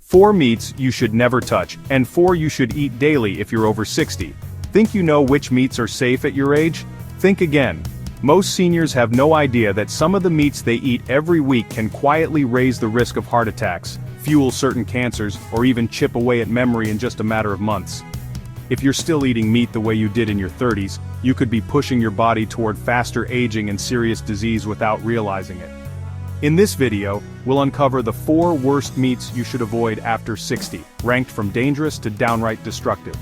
4 meats you should never touch, and 4 you should eat daily if you're over 60. Think you know which meats are safe at your age? Think again. Most seniors have no idea that some of the meats they eat every week can quietly raise the risk of heart attacks, fuel certain cancers, or even chip away at memory in just a matter of months. If you're still eating meat the way you did in your 30s, you could be pushing your body toward faster aging and serious disease without realizing it. In this video, we'll uncover the 4 worst meats you should avoid after 60, ranked from dangerous to downright destructive.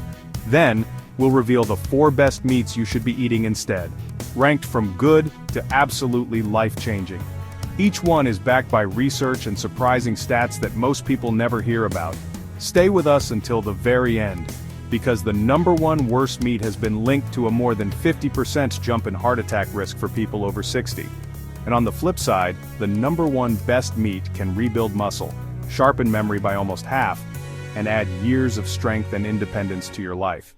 Then, we'll reveal the 4 best meats you should be eating instead, ranked from good to absolutely life-changing. Each one is backed by research and surprising stats that most people never hear about. Stay with us until the very end, because the #1 worst meat has been linked to a more than 50% jump in heart attack risk for people over 60. And on the flip side, the #1 best meat can rebuild muscle, sharpen memory by almost half, and add years of strength and independence to your life.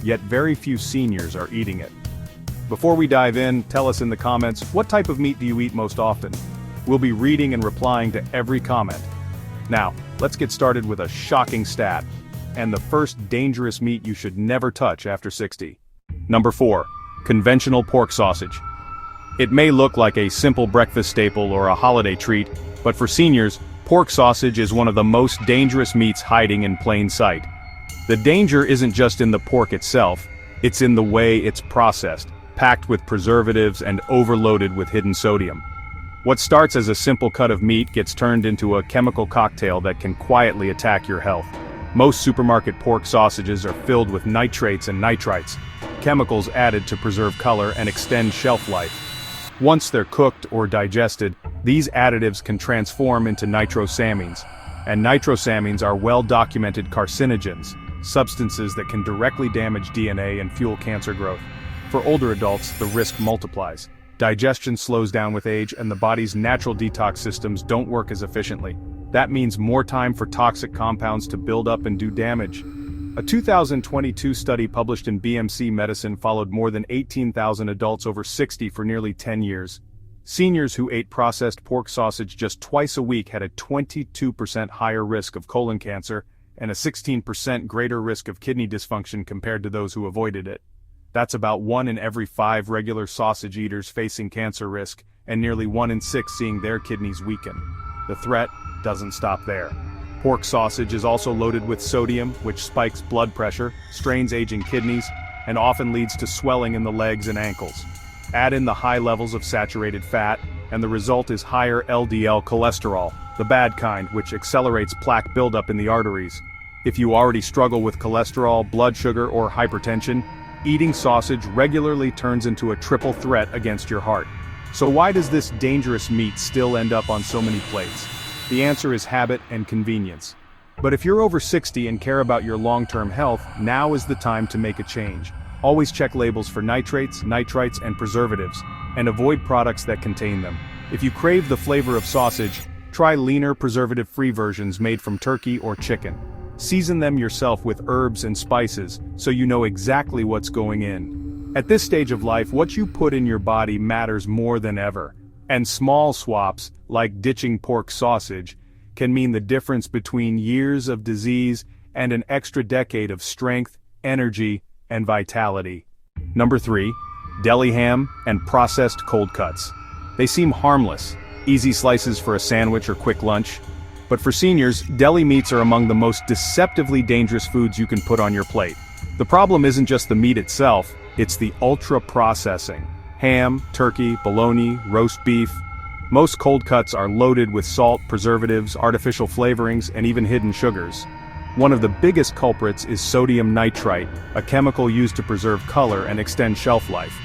Yet very few seniors are eating it. Before we dive in, tell us in the comments, what type of meat do you eat most often? We'll be reading and replying to every comment. Now, let's get started with a shocking stat, and the first dangerous meat you should never touch after 60. Number 4. Conventional pork sausage. It may look like a simple breakfast staple or a holiday treat, but for seniors, pork sausage is one of the most dangerous meats hiding in plain sight. The danger isn't just in the pork itself, it's in the way it's processed, packed with preservatives and overloaded with hidden sodium. What starts as a simple cut of meat gets turned into a chemical cocktail that can quietly attack your health. Most supermarket pork sausages are filled with nitrates and nitrites, chemicals added to preserve color and extend shelf life. Once they're cooked or digested, these additives can transform into nitrosamines. And nitrosamines are well-documented carcinogens, substances that can directly damage DNA and fuel cancer growth. For older adults, the risk multiplies. Digestion slows down with age and the body's natural detox systems don't work as efficiently. That means more time for toxic compounds to build up and do damage. A 2022 study published in BMC Medicine followed more than 18,000 adults over 60 for nearly 10 years. Seniors who ate processed pork sausage just twice a week had a 22% higher risk of colon cancer and a 16% greater risk of kidney dysfunction compared to those who avoided it. That's about 1 in every 5 regular sausage eaters facing cancer risk, and nearly 1 in 6 seeing their kidneys weaken. The threat doesn't stop there. Pork sausage is also loaded with sodium, which spikes blood pressure, strains aging kidneys, and often leads to swelling in the legs and ankles. Add in the high levels of saturated fat, and the result is higher LDL cholesterol, the bad kind, which accelerates plaque buildup in the arteries. If you already struggle with cholesterol, blood sugar, or hypertension, eating sausage regularly turns into a triple threat against your heart. So why does this dangerous meat still end up on so many plates? The answer is habit and convenience. But if you're over 60 and care about your long-term health, now is the time to make a change. Always check labels for nitrates, nitrites, and preservatives, and avoid products that contain them. If you crave the flavor of sausage, try leaner, preservative-free versions made from turkey or chicken. Season them yourself with herbs and spices, so you know exactly what's going in. At this stage of life, what you put in your body matters more than ever. And small swaps, like ditching pork sausage, can mean the difference between years of disease and an extra decade of strength, energy, and vitality. Number 3. Deli ham and processed cold cuts. They seem harmless, easy slices for a sandwich or quick lunch. But for seniors, deli meats are among the most deceptively dangerous foods you can put on your plate. The problem isn't just the meat itself, it's the ultra-processing. Ham, turkey, bologna, roast beef. Most cold cuts are loaded with salt, preservatives, artificial flavorings, and even hidden sugars. One of the biggest culprits is sodium nitrite, a chemical used to preserve color and extend shelf life.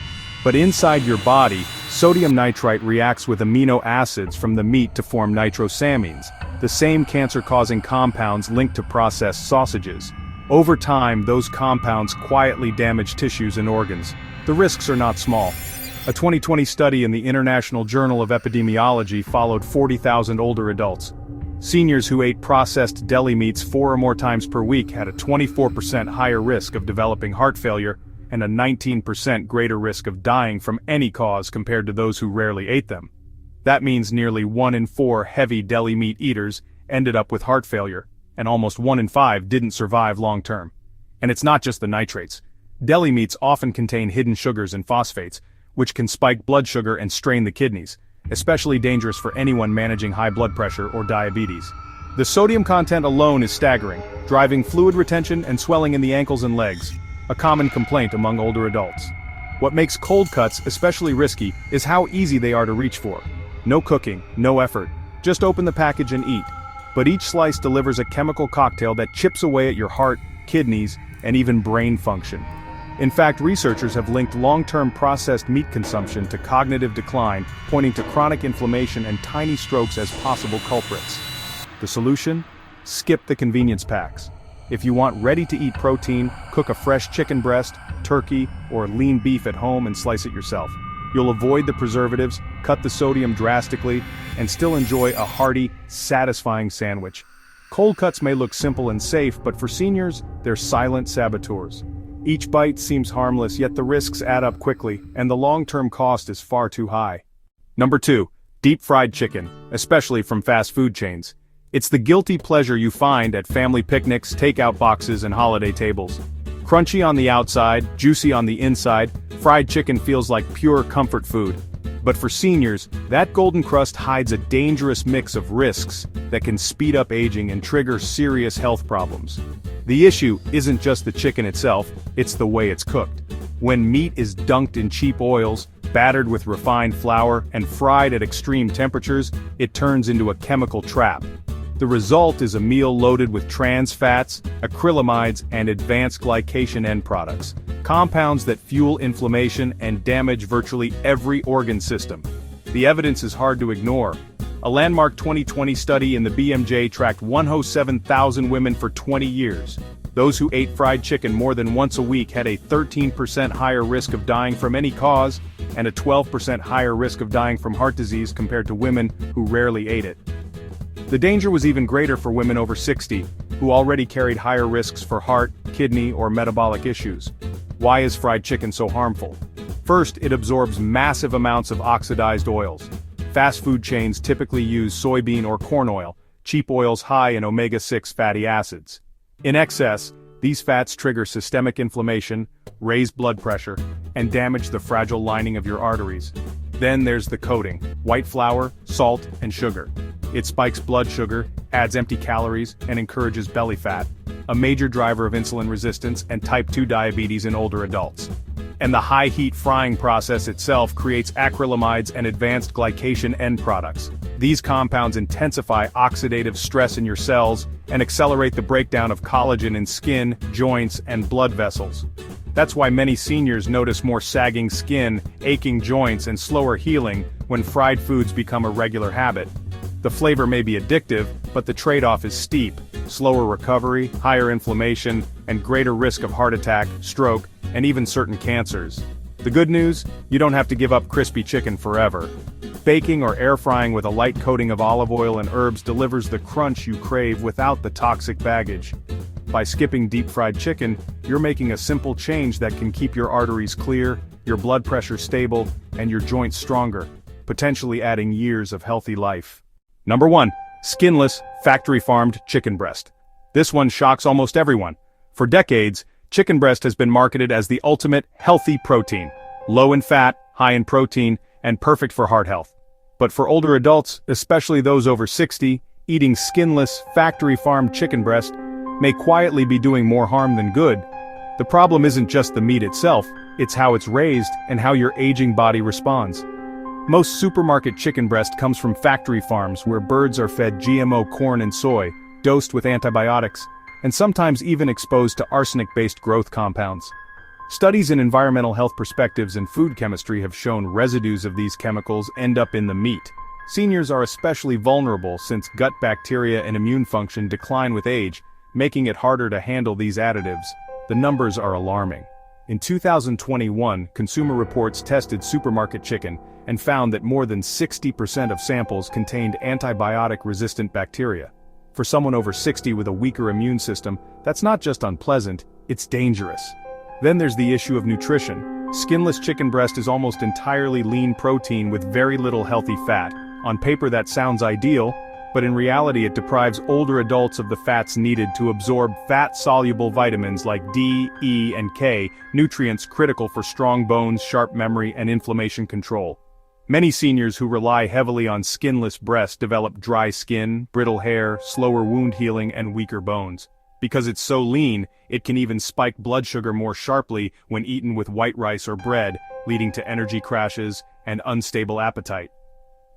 But inside your body, sodium nitrite reacts with amino acids from the meat to form nitrosamines, the same cancer-causing compounds linked to processed sausages. Over time, those compounds quietly damage tissues and organs. The risks are not small. A 2020 study in the International Journal of Epidemiology followed 40,000 older adults. Seniors who ate processed deli meats 4 or more times per week had a 24% higher risk of developing heart failure and a 19% greater risk of dying from any cause compared to those who rarely ate them. That means nearly 1 in 4 heavy deli meat eaters ended up with heart failure, and almost 1 in 5 didn't survive long term. And it's not just the nitrates. Deli meats often contain hidden sugars and phosphates, which can spike blood sugar and strain the kidneys, especially dangerous for anyone managing high blood pressure or diabetes. The sodium content alone is staggering, driving fluid retention and swelling in the ankles and legs, a common complaint among older adults. What makes cold cuts especially risky is how easy they are to reach for. No cooking, no effort, just open the package and eat. But each slice delivers a chemical cocktail that chips away at your heart, kidneys, and even brain function. In fact, researchers have linked long-term processed meat consumption to cognitive decline, pointing to chronic inflammation and tiny strokes as possible culprits. The solution? Skip the convenience packs. If you want ready-to-eat protein, cook a fresh chicken breast, turkey, or lean beef at home and slice it yourself. You'll avoid the preservatives, cut the sodium drastically, and still enjoy a hearty, satisfying sandwich. Cold cuts may look simple and safe, but for seniors, they're silent saboteurs. Each bite seems harmless, yet the risks add up quickly, and the long-term cost is far too high. Number 2. Deep-fried chicken, especially from fast food chains. It's the guilty pleasure you find at family picnics, takeout boxes, and holiday tables. Crunchy on the outside, juicy on the inside, fried chicken feels like pure comfort food. But for seniors, that golden crust hides a dangerous mix of risks that can speed up aging and trigger serious health problems. The issue isn't just the chicken itself, it's the way it's cooked. When meat is dunked in cheap oils, battered with refined flour, and fried at extreme temperatures, it turns into a chemical trap. The result is a meal loaded with trans fats, acrylamides, and advanced glycation end products, compounds that fuel inflammation and damage virtually every organ system. The evidence is hard to ignore. A landmark 2020 study in the BMJ tracked 107,000 women for 20 years. Those who ate fried chicken more than once a week had a 13% higher risk of dying from any cause, and a 12% higher risk of dying from heart disease compared to women who rarely ate it. The danger was even greater for women over 60, who already carried higher risks for heart, kidney, or metabolic issues. Why is fried chicken so harmful? First, it absorbs massive amounts of oxidized oils. Fast food chains typically use soybean or corn oil, cheap oils high in omega-6 fatty acids. In excess, these fats trigger systemic inflammation, raise blood pressure, and damage the fragile lining of your arteries. Then there's the coating: white flour, salt, and sugar. It spikes blood sugar, adds empty calories, and encourages belly fat, a major driver of insulin resistance and type 2 diabetes in older adults. And the high-heat frying process itself creates acrylamides and advanced glycation end products. These compounds intensify oxidative stress in your cells and accelerate the breakdown of collagen in skin, joints, and blood vessels. That's why many seniors notice more sagging skin, aching joints, and slower healing when fried foods become a regular habit. The flavor may be addictive, but the trade-off is steep: slower recovery, higher inflammation, and greater risk of heart attack, stroke, and even certain cancers. The good news? You don't have to give up crispy chicken forever. Baking or air frying with a light coating of olive oil and herbs delivers the crunch you crave without the toxic baggage. By skipping deep-fried chicken, you're making a simple change that can keep your arteries clear, your blood pressure stable, and your joints stronger, potentially adding years of healthy life. Number 1. Skinless, factory-farmed chicken breast. This one shocks almost everyone. For decades, chicken breast has been marketed as the ultimate healthy protein, low in fat, high in protein, and perfect for heart health. But for older adults, especially those over 60, eating skinless, factory-farmed chicken breast may quietly be doing more harm than good. The problem isn't just the meat itself, it's how it's raised and how your aging body responds. Most supermarket chicken breast comes from factory farms where birds are fed GMO corn and soy, dosed with antibiotics, and sometimes even exposed to arsenic-based growth compounds. Studies in environmental health perspectives and food chemistry have shown residues of these chemicals end up in the meat. Seniors are especially vulnerable since gut bacteria and immune function decline with age, making it harder to handle these additives. The numbers are alarming. In 2021, Consumer Reports tested supermarket chicken and found that more than 60% of samples contained antibiotic-resistant bacteria. For someone over 60 with a weaker immune system, that's not just unpleasant, it's dangerous. Then there's the issue of nutrition. Skinless chicken breast is almost entirely lean protein with very little healthy fat. On paper that sounds ideal, but in reality it deprives older adults of the fats needed to absorb fat-soluble vitamins like D, E, and K, nutrients critical for strong bones, sharp memory, and inflammation control. Many seniors who rely heavily on skinless breasts develop dry skin, brittle hair, slower wound healing, and weaker bones. Because it's so lean, it can even spike blood sugar more sharply when eaten with white rice or bread, leading to energy crashes and unstable appetite.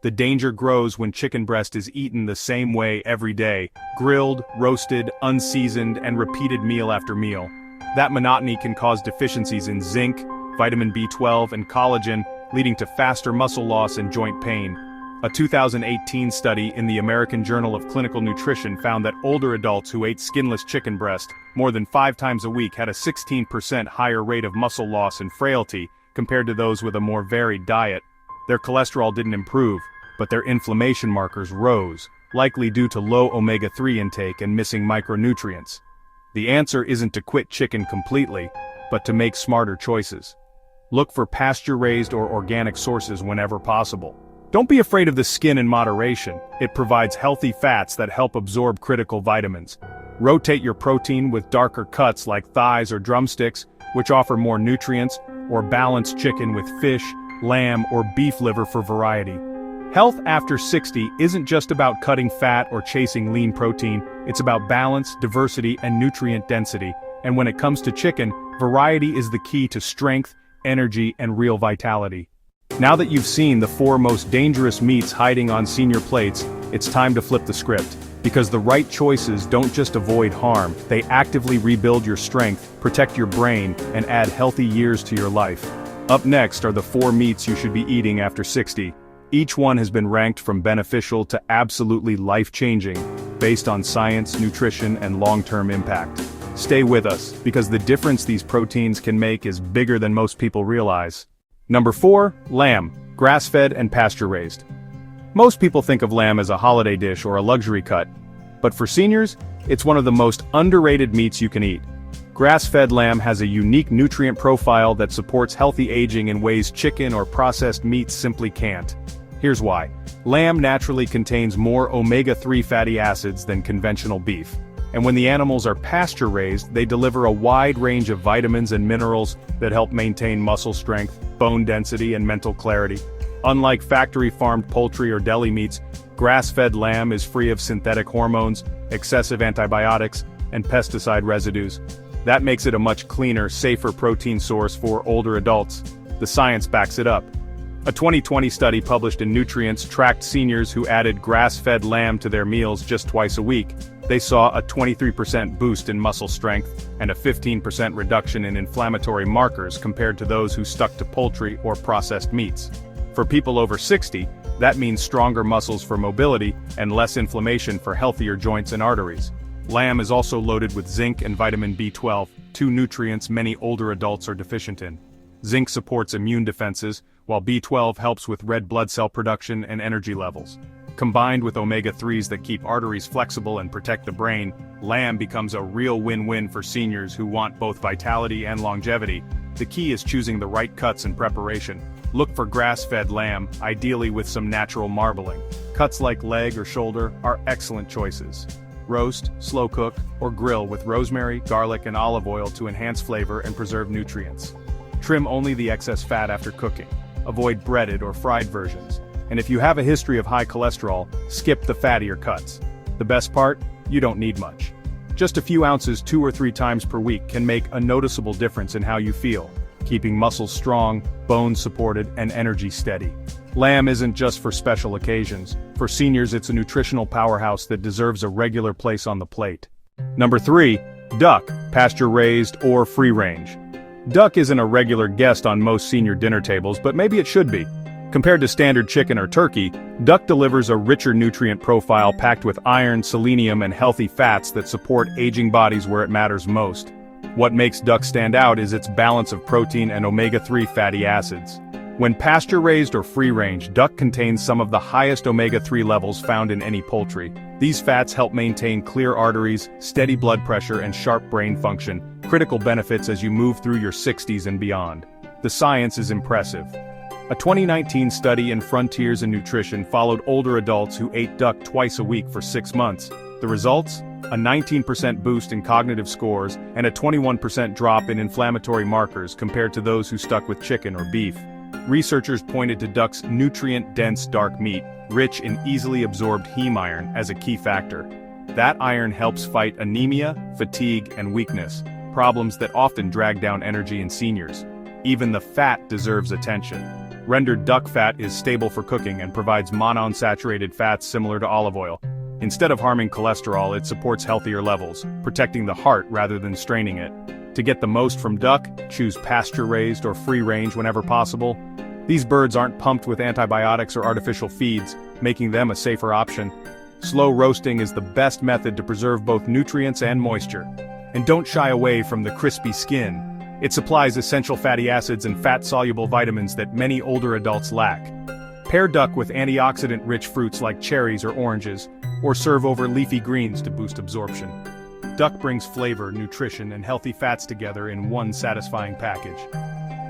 The danger grows when chicken breast is eaten the same way every day, grilled, roasted, unseasoned, and repeated meal after meal. That monotony can cause deficiencies in zinc, vitamin B12, and collagen, leading to faster muscle loss and joint pain. A 2018 study in the American Journal of Clinical Nutrition found that older adults who ate skinless chicken breast more than 5 times a week had a 16% higher rate of muscle loss and frailty compared to those with a more varied diet. Their cholesterol didn't improve, but their inflammation markers rose, likely due to low omega-3 intake and missing micronutrients. The answer isn't to quit chicken completely, but to make smarter choices. Look for pasture-raised or organic sources whenever possible. Don't be afraid of the skin in moderation. It provides healthy fats that help absorb critical vitamins. Rotate your protein with darker cuts like thighs or drumsticks, which offer more nutrients, or balance chicken with fish, lamb, or beef liver for variety. Health after 60 isn't just about cutting fat or chasing lean protein, it's about balance, diversity, and nutrient density. And when it comes to chicken, variety is the key to strength, energy, and real vitality. Now that you've seen the 4 most dangerous meats hiding on senior plates, it's time to flip the script. Because the right choices don't just avoid harm, they actively rebuild your strength, protect your brain, and add healthy years to your life. Up next are the 4 meats you should be eating after 60. Each one has been ranked from beneficial to absolutely life-changing, based on science, nutrition, and long-term impact. Stay with us, because the difference these proteins can make is bigger than most people realize. Number 4, lamb, grass-fed and pasture-raised. Most people think of lamb as a holiday dish or a luxury cut, but for seniors, it's one of the most underrated meats you can eat. Grass-fed lamb has a unique nutrient profile that supports healthy aging in ways chicken or processed meats simply can't. Here's why. Lamb naturally contains more omega-3 fatty acids than conventional beef. And when the animals are pasture-raised, they deliver a wide range of vitamins and minerals that help maintain muscle strength, bone density, and mental clarity. Unlike factory-farmed poultry or deli meats, grass-fed lamb is free of synthetic hormones, excessive antibiotics, and pesticide residues. That makes it a much cleaner, safer protein source for older adults. The science backs it up. A 2020 study published in Nutrients tracked seniors who added grass-fed lamb to their meals just twice a week. They saw a 23% boost in muscle strength and a 15% reduction in inflammatory markers compared to those who stuck to poultry or processed meats. For people over 60, that means stronger muscles for mobility and less inflammation for healthier joints and arteries. Lamb is also loaded with zinc and vitamin B12, 2 nutrients many older adults are deficient in. Zinc supports immune defenses, while B12 helps with red blood cell production and energy levels. Combined with omega-3s that keep arteries flexible and protect the brain, lamb becomes a real win-win for seniors who want both vitality and longevity. The key is choosing the right cuts and preparation. Look for grass-fed lamb, ideally with some natural marbling. Cuts like leg or shoulder are excellent choices. Roast, slow cook, or grill with rosemary, garlic, and olive oil to enhance flavor and preserve nutrients. Trim only the excess fat after cooking. Avoid breaded or fried versions. And if you have a history of high cholesterol, skip the fattier cuts. The best part? You don't need much. Just a few ounces 2 or 3 times per week can make a noticeable difference in how you feel, keeping muscles strong, bones supported, and energy steady. Lamb isn't just for special occasions. For seniors, it's a nutritional powerhouse that deserves a regular place on the plate. Number 3, duck, pasture-raised or free-range. Duck isn't a regular guest on most senior dinner tables, but maybe it should be. Compared to standard chicken or turkey, duck delivers a richer nutrient profile packed with iron, selenium, and healthy fats that support aging bodies where it matters most. What makes duck stand out is its balance of protein and omega-3 fatty acids. When pasture-raised or free-range, duck contains some of the highest omega-3 levels found in any poultry. These fats help maintain clear arteries, steady blood pressure, and sharp brain function, critical benefits as you move through your 60s and beyond. The science is impressive. A 2019 study in Frontiers in Nutrition followed older adults who ate duck twice a week for 6 months. The results? A 19% boost in cognitive scores and a 21% drop in inflammatory markers compared to those who stuck with chicken or beef. Researchers pointed to duck's nutrient-dense dark meat, rich in easily absorbed heme iron, as a key factor. That iron helps fight anemia, fatigue, and weakness, problems that often drag down energy in seniors. Even the fat deserves attention. Rendered duck fat is stable for cooking and provides monounsaturated fats similar to olive oil. Instead of harming cholesterol, it supports healthier levels, protecting the heart rather than straining it. To get the most from duck, choose pasture-raised or free-range whenever possible. These birds aren't pumped with antibiotics or artificial feeds, making them a safer option. Slow roasting is the best method to preserve both nutrients and moisture. And don't shy away from the crispy skin. It supplies essential fatty acids and fat-soluble vitamins that many older adults lack. Pair duck with antioxidant-rich fruits like cherries or oranges, or serve over leafy greens to boost absorption. Duck brings flavor, nutrition, and healthy fats together in one satisfying package.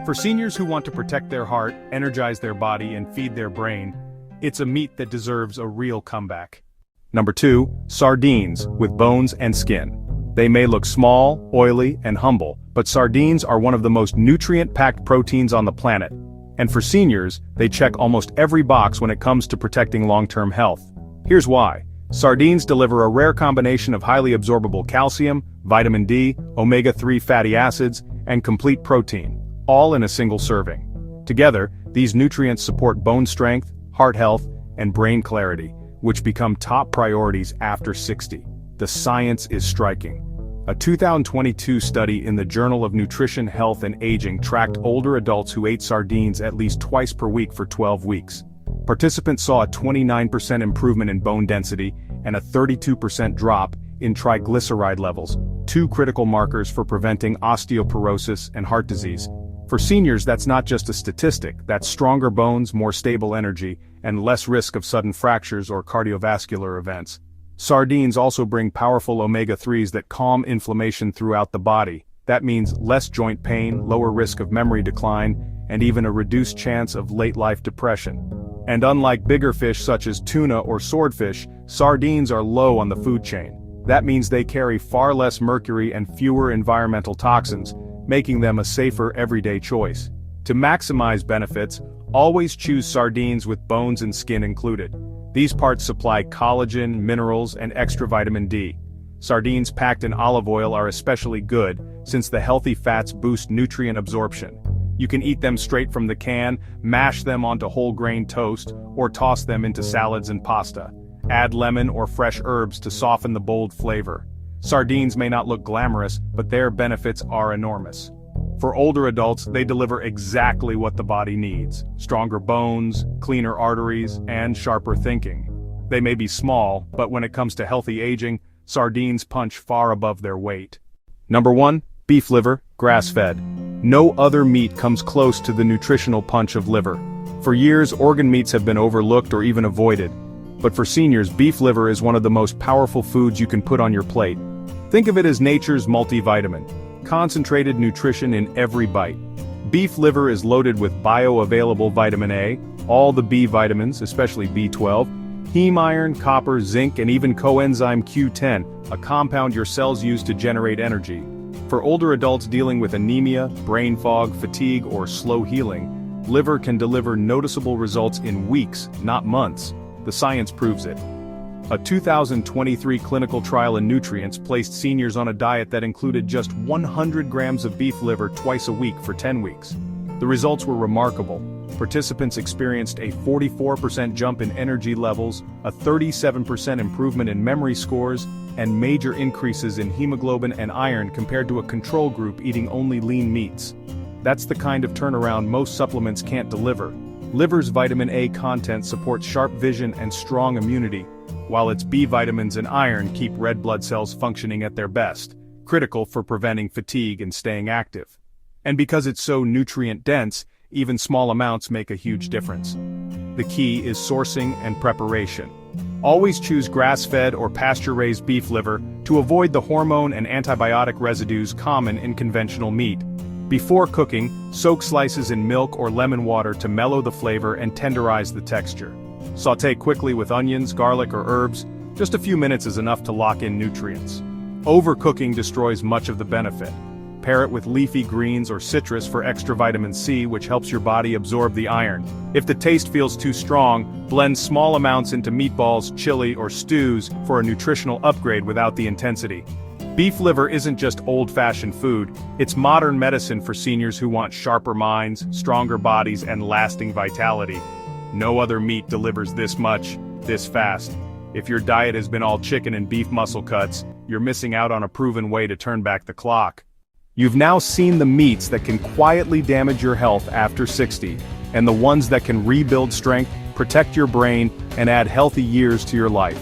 For seniors who want to protect their heart, energize their body, and feed their brain, it's a meat that deserves a real comeback. Number 2, sardines, with bones and skin. They may look small, oily, and humble, but sardines are one of the most nutrient-packed proteins on the planet. And for seniors, they check almost every box when it comes to protecting long-term health. Here's why. Sardines deliver a rare combination of highly absorbable calcium, vitamin D, omega-3 fatty acids, and complete protein, all in a single serving. Together, these nutrients support bone strength, heart health, and brain clarity, which become top priorities after 60. The science is striking. A 2022 study in the Journal of Nutrition, Health, and Aging tracked older adults who ate sardines at least twice per week for 12 weeks. Participants saw a 29% improvement in bone density and a 32% drop in triglyceride levels, two critical markers for preventing osteoporosis and heart disease. For seniors, that's not just a statistic, that's stronger bones, more stable energy, and less risk of sudden fractures or cardiovascular events. Sardines also bring powerful omega-3s that calm inflammation throughout the body. That means less joint pain, lower risk of memory decline, and even a reduced chance of late-life depression. And unlike bigger fish such as tuna or swordfish, sardines are low on the food chain. That means they carry far less mercury and fewer environmental toxins, making them a safer everyday choice. To maximize benefits, always choose sardines with bones and skin included. These parts supply collagen, minerals, and extra vitamin D. Sardines packed in olive oil are especially good, since the healthy fats boost nutrient absorption. You can eat them straight from the can, mash them onto whole grain toast, or toss them into salads and pasta. Add lemon or fresh herbs to soften the bold flavor. Sardines may not look glamorous, but their benefits are enormous. For older adults, they deliver exactly what the body needs: stronger bones, cleaner arteries, and sharper thinking. They may be small, but when it comes to healthy aging, sardines punch far above their weight. Number 1, beef liver, grass-fed. No other meat comes close to the nutritional punch of liver. For years, organ meats have been overlooked or even avoided. But for seniors, beef liver is one of the most powerful foods you can put on your plate. Think of it as nature's multivitamin. Concentrated nutrition in every bite. Beef liver is loaded with bioavailable vitamin A, all the B vitamins, especially B12, heme iron, copper, zinc, and even coenzyme Q10, a compound your cells use to generate energy. For older adults dealing with anemia, brain fog, fatigue, or slow healing, liver can deliver noticeable results in weeks, not months. The science proves it. A 2023 clinical trial in nutrients placed seniors on a diet that included just 100 grams of beef liver twice a week for 10 weeks. The results were remarkable. Participants experienced a 44% jump in energy levels, a 37% improvement in memory scores, and major increases in hemoglobin and iron compared to a control group eating only lean meats. That's the kind of turnaround most supplements can't deliver. Liver's vitamin A content supports sharp vision and strong immunity, while its B vitamins and iron keep red blood cells functioning at their best, critical for preventing fatigue and staying active. And because it's so nutrient-dense, even small amounts make a huge difference. The key is sourcing and preparation. Always choose grass-fed or pasture-raised beef liver to avoid the hormone and antibiotic residues common in conventional meat. Before cooking, soak slices in milk or lemon water to mellow the flavor and tenderize the texture. Sauté quickly with onions, garlic, or herbs. Just a few minutes is enough to lock in nutrients. Overcooking destroys much of the benefit. Pair it with leafy greens or citrus for extra vitamin C, which helps your body absorb the iron. If the taste feels too strong, blend small amounts into meatballs, chili, or stews for a nutritional upgrade without the intensity. Beef liver isn't just old-fashioned food, it's modern medicine for seniors who want sharper minds, stronger bodies, and lasting vitality. No other meat delivers this much, this fast. If your diet has been all chicken and beef muscle cuts, you're missing out on a proven way to turn back the clock. You've now seen the meats that can quietly damage your health after 60, and the ones that can rebuild strength, protect your brain, and add healthy years to your life.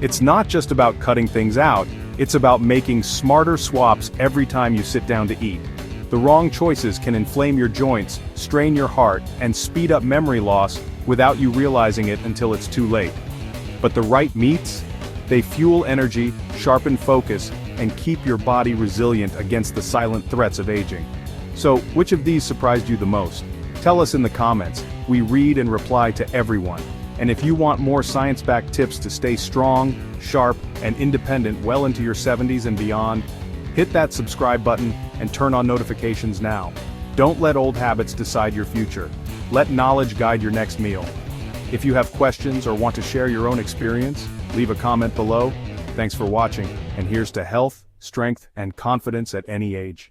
It's not just about cutting things out, it's about making smarter swaps every time you sit down to eat. The wrong choices can inflame your joints, strain your heart, and speed up memory loss without you realizing it until it's too late. But the right meats? They fuel energy, sharpen focus, and keep your body resilient against the silent threats of aging. So, which of these surprised you the most? Tell us in the comments. We read and reply to everyone. And if you want more science-backed tips to stay strong, sharp, and independent well into your 70s and beyond, hit that subscribe button and turn on notifications now. Don't let old habits decide your future. Let knowledge guide your next meal. If you have questions or want to share your own experience, leave a comment below. Thanks for watching, and here's to health, strength, and confidence at any age.